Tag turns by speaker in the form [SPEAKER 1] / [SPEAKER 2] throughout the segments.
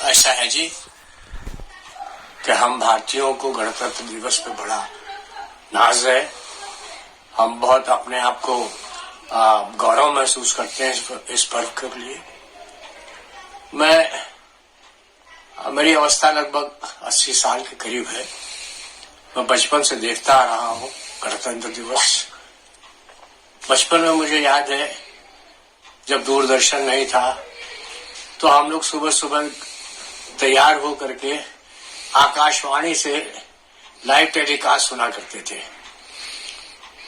[SPEAKER 1] ऐसा है जी कि हम भारतीयों को गणतंत्र दिवस पे बड़ा नाज है। हम बहुत अपने आप को गौरव महसूस करते हैं इस पर्व के लिए। मेरी अवस्था लगभग 80 साल के करीब है। मैं बचपन से देखता आ रहा हूँ गणतंत्र दिवस। बचपन में मुझे याद है जब दूरदर्शन नहीं था तो हम लोग सुबह सुबह तैयार हो करके आकाशवाणी से लाइव टेलीकास्ट सुना करते थे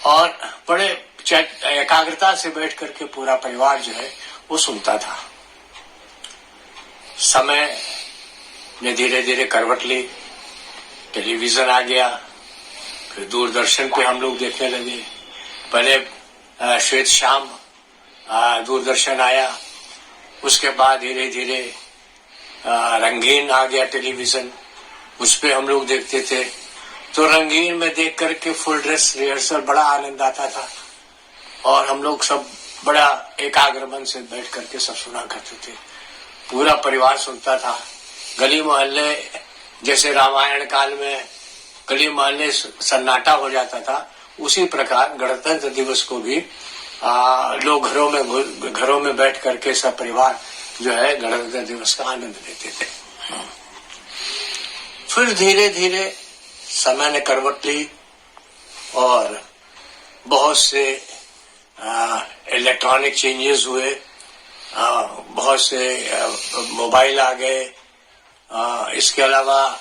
[SPEAKER 1] और बड़े एकाग्रता से बैठ करके पूरा परिवार जो है वो सुनता था। समय ने धीरे धीरे करवट ली, टेलीविजन आ गया, फिर दूरदर्शन पे हम लोग देखने लगे। पहले श्वेत शाम दूरदर्शन आया, उसके बाद धीरे धीरे रंगीन आ गया टेलीविजन, उस पे हम लोग देखते थे। तो रंगीन में देख करके फुल ड्रेस रिहर्सल बड़ा आनंद आता था और हम लोग सब बड़ा एकाग्र मन से बैठ करके सब सुना करते थे। पूरा परिवार सुनता था। गली मोहल्ले जैसे रामायण काल में गली मोहल्ले सन्नाटा हो जाता था, उसी प्रकार गणतंत्र दिवस को भी लोग घरों में बैठ करके सब परिवार जो है गणतंत्र दिवस का आनंद लेते थे। फिर धीरे धीरे समय ने करवट ली और बहुत से इलेक्ट्रॉनिक चेंजेस हुए, बहुत से मोबाइल आ गए। इसके अलावा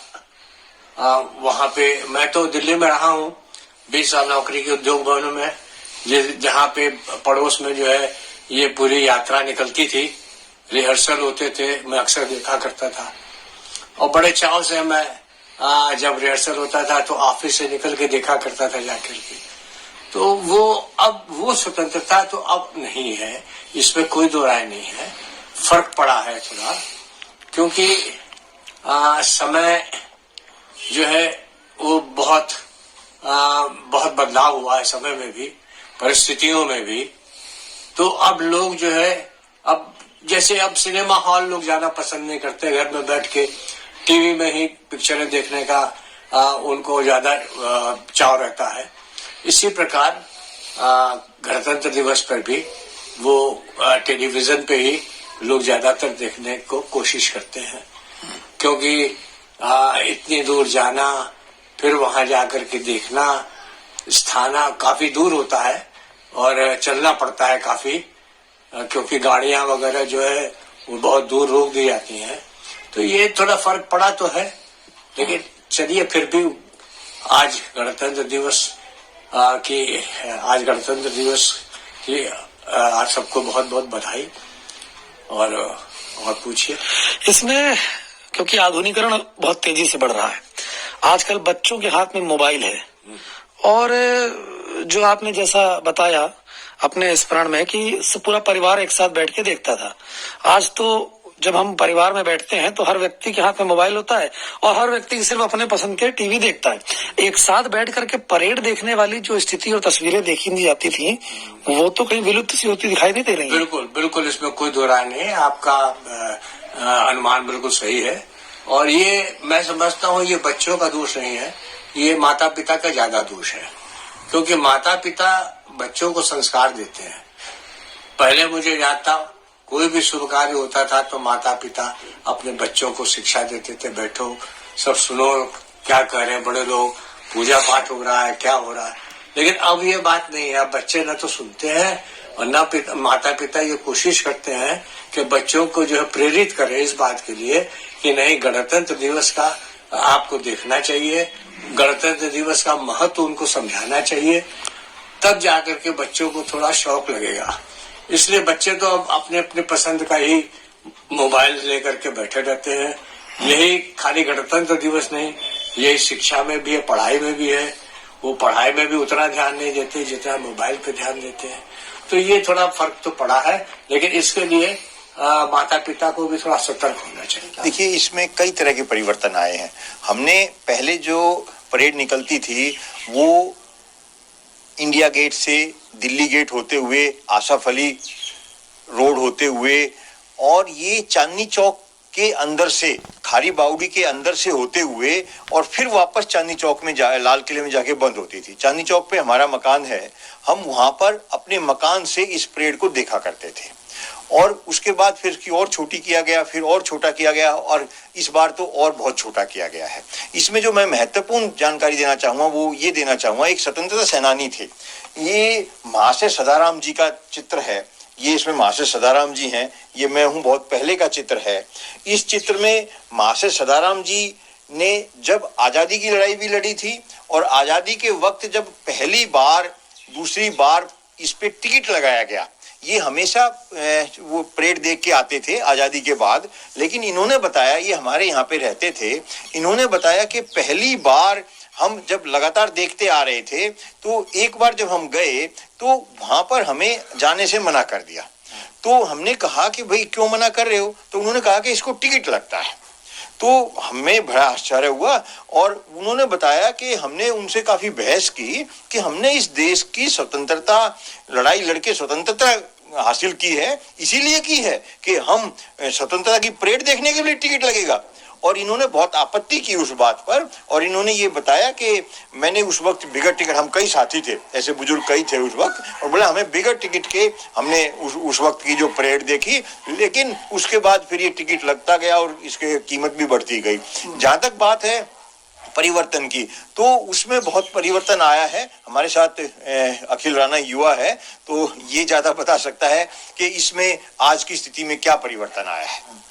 [SPEAKER 1] वहां पे मैं तो दिल्ली में रहा हूँ 20 साल नौकरी के उद्योग भवनों में, जहाँ पे पड़ोस में जो है ये पूरी यात्रा निकलती थी, रिहर्सल होते थे, मैं अक्सर देखा करता था। और बड़े चाव से मैं जब रिहर्सल होता था तो ऑफिस से निकल के देखा करता था जाकर के। तो अब वो स्वतंत्रता तो अब नहीं है, इसमें कोई दो राय नहीं है। फर्क पड़ा है थोड़ा, क्योंकि समय जो है वो बहुत बदलाव हुआ है, समय में भी, परिस्थितियों में भी। तो अब लोग जो है अब सिनेमा हॉल लोग जाना पसंद नहीं करते, घर में बैठ के टीवी में ही पिक्चरें देखने का उनको ज्यादा चाव रहता है। इसी प्रकार गणतंत्र दिवस पर भी वो टेलीविजन पे ही लोग ज्यादातर देखने को कोशिश करते हैं, क्योंकि इतनी दूर जाना, फिर वहां जाकर के देखना, स्थाना काफी दूर होता है और चलना पड़ता है काफी, क्योंकि गाड़ियां वगैरह जो है वो बहुत दूर रोक दी जाती हैं। तो ये थोड़ा फर्क पड़ा तो है, लेकिन चलिए फिर भी आज गणतंत्र दिवस की आज सबको बहुत बहुत बधाई। और पूछिए।
[SPEAKER 2] इसमें क्योंकि आधुनिकीकरण बहुत तेजी से बढ़ रहा है, आजकल बच्चों के हाथ में मोबाइल है और जो आपने जैसा बताया अपने स्मरण में कि पूरा परिवार एक साथ बैठ के देखता था, आज तो जब हम परिवार में बैठते हैं तो हर व्यक्ति के हाथ में मोबाइल होता है और हर व्यक्ति सिर्फ अपने पसंद के टीवी देखता है। एक साथ बैठ करके परेड देखने वाली जो स्थिति और तस्वीरें देखी नहीं जाती थी, वो तो कहीं विलुप्त सी होती दिखाई नहीं दे रही।
[SPEAKER 1] बिल्कुल इसमें कोई दो राय नहीं है। आपका अनुमान बिल्कुल सही है और ये मैं समझता हूँ ये बच्चों का दोष नहीं है, ये माता पिता का ज्यादा दोष है, क्योंकि माता पिता बच्चों को संस्कार देते हैं। पहले मुझे याद था कोई भी शुभ कार्य होता था तो माता पिता अपने बच्चों को शिक्षा देते थे, बैठो सब सुनो क्या कह रहे हैं बड़े लोग, पूजा पाठ हो रहा है, क्या हो रहा है। लेकिन अब ये बात नहीं है, अब बच्चे न तो सुनते हैं और न माता पिता ये कोशिश करते हैं कि बच्चों को जो है प्रेरित करें इस बात के लिए कि नहीं, गणतंत्र दिवस का आपको देखना चाहिए, गणतंत्र दिवस का महत्व उनको समझाना चाहिए, तब जाकर के बच्चों को थोड़ा शौक लगेगा। इसलिए बच्चे तो अब अपने अपने पसंद का ही मोबाइल लेकर के बैठे रहते हैं। यही खाली गणतंत्र दिवस नहीं, यही शिक्षा में भी है, पढ़ाई में भी है। वो पढ़ाई में भी उतना ध्यान नहीं देते जितना मोबाइल पे ध्यान देते हैं। तो ये थोड़ा फर्क तो पड़ा है, लेकिन इसके लिए माता पिता को भी थोड़ा सतर्क होना चाहिए।
[SPEAKER 3] देखिए, इसमें कई तरह के परिवर्तन आए हैं। हमने पहले जो परेड निकलती थी वो इंडिया गेट से दिल्ली गेट होते हुए, आसाफ अली रोड होते हुए और ये चांदनी चौक के अंदर से, खारी बावड़ी के अंदर से होते हुए और फिर वापस चांदनी चौक में लाल किले में जाके बंद होती थी। चांदनी चौक पे हमारा मकान है, हम वहां पर अपने मकान से इस परेड को देखा करते थे और उसके बाद फिर की और छोटी किया गया, फिर और छोटा किया गया और इस बार तो और बहुत छोटा किया गया है। इसमें जो मैं महत्वपूर्ण जानकारी देना चाहूंगा वो ये देना चाहूंगा, एक स्वतंत्रता सेनानी थे, ये महाशय सदाराम जी का चित्र है, ये इसमें महाशय सदाराम जी हैं, ये मैं हूं, बहुत पहले का चित्र है। इस चित्र में महाशय सदाराम जी ने जब आजादी की लड़ाई भी लड़ी थी और आजादी के वक्त जब पहली बार दूसरी बार इस पे टिकट लगाया गया, ये हमेशा वो परेड देख के आते थे आजादी के बाद, लेकिन इन्होंने बताया, ये हमारे यहाँ पे रहते थे, इन्होंने बताया कि पहली बार हम जब लगातार देखते आ रहे थे तो एक बार जब हम गए तो वहां पर हमें जाने से मना कर दिया। तो हमने कहा कि भाई क्यों मना कर रहे हो? तो उन्होंने कहा कि इसको टिकट लगता है। तो हमें बड़ा आश्चर्य हुआ और उन्होंने बताया कि हमने उनसे काफी बहस की कि हमने इस देश की स्वतंत्रता लड़ाई लड़के स्वतंत्रता हासिल की है, इसीलिए की है कि हम स्वतंत्रता की परेड देखने के लिए टिकट लगेगा। और इन्होंने बहुत आपत्ति की उस बात पर और इन्होंने ये बताया कि मैंने उस वक्त बिगर टिकट, हम कई साथी थे, ऐसे बुजुर्ग कई थे उस वक्त, और बोला हमें बिगर टिकट के हमने उस वक्त की जो परेड देखी, लेकिन उसके बाद फिर ये टिकट लगता गया और इसकी कीमत भी बढ़ती गई। जहां तक बात है परिवर्तन की, तो उसमें बहुत परिवर्तन आया है। हमारे साथ अखिल राणा युवा है, तो ये ज्यादा बता सकता है कि इसमें आज की स्थिति में क्या परिवर्तन आया है।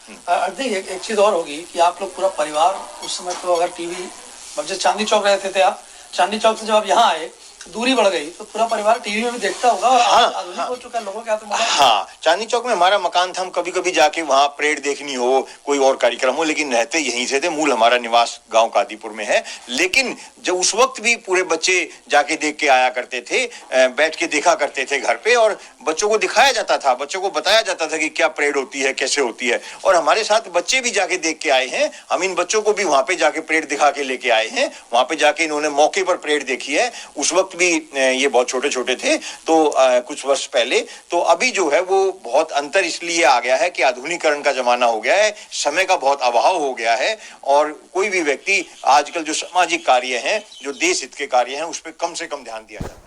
[SPEAKER 2] देखिए एक चीज और होगी कि आप लोग पूरा परिवार उस समय तो अगर टीवी, जब चांदनी चौक रहते थे आप, चांदनी चौक से जब आप यहाँ आए दूरी बढ़ गई तो पूरा परिवार टीवी में भी देखता होगा। आधुनिक हो चुका है, लोगों के हाथ में मोबाइल।
[SPEAKER 3] हाँ, चांदनी चौक में हमारा मकान था, हम कभी कभी जाके वहाँ परेड देखनी हो, कोई और कार्यक्रम हो, लेकिन रहते यहीं से थे। मूल हमारा निवास गांव कादीपुर में है, लेकिन जब उस वक्त भी पूरे बच्चे जाके देख के आया करते थे, बैठ के देखा करते थे घर पे, और बच्चों को दिखाया जाता था, बच्चों को बताया जाता था कि क्या परेड होती है, कैसे होती है। और हमारे साथ बच्चे भी जाके देख के आए हैं, हम इन बच्चों को भी वहां पे जाके परेड दिखा के लेके आए हैं। वहां पे जाके इन्होंने मौके पर परेड देखी है। उस वक्त भी ये बहुत छोटे छोटे थे, तो कुछ वर्ष पहले। तो अभी जो है वो बहुत अंतर इसलिए आ गया है कि आधुनिकीकरण का जमाना हो गया है, समय का बहुत अभाव हो गया है, और कोई भी व्यक्ति आजकल जो सामाजिक कार्य हैं, जो देश हित के कार्य हैं, उस पर कम से कम ध्यान दिया जाता है।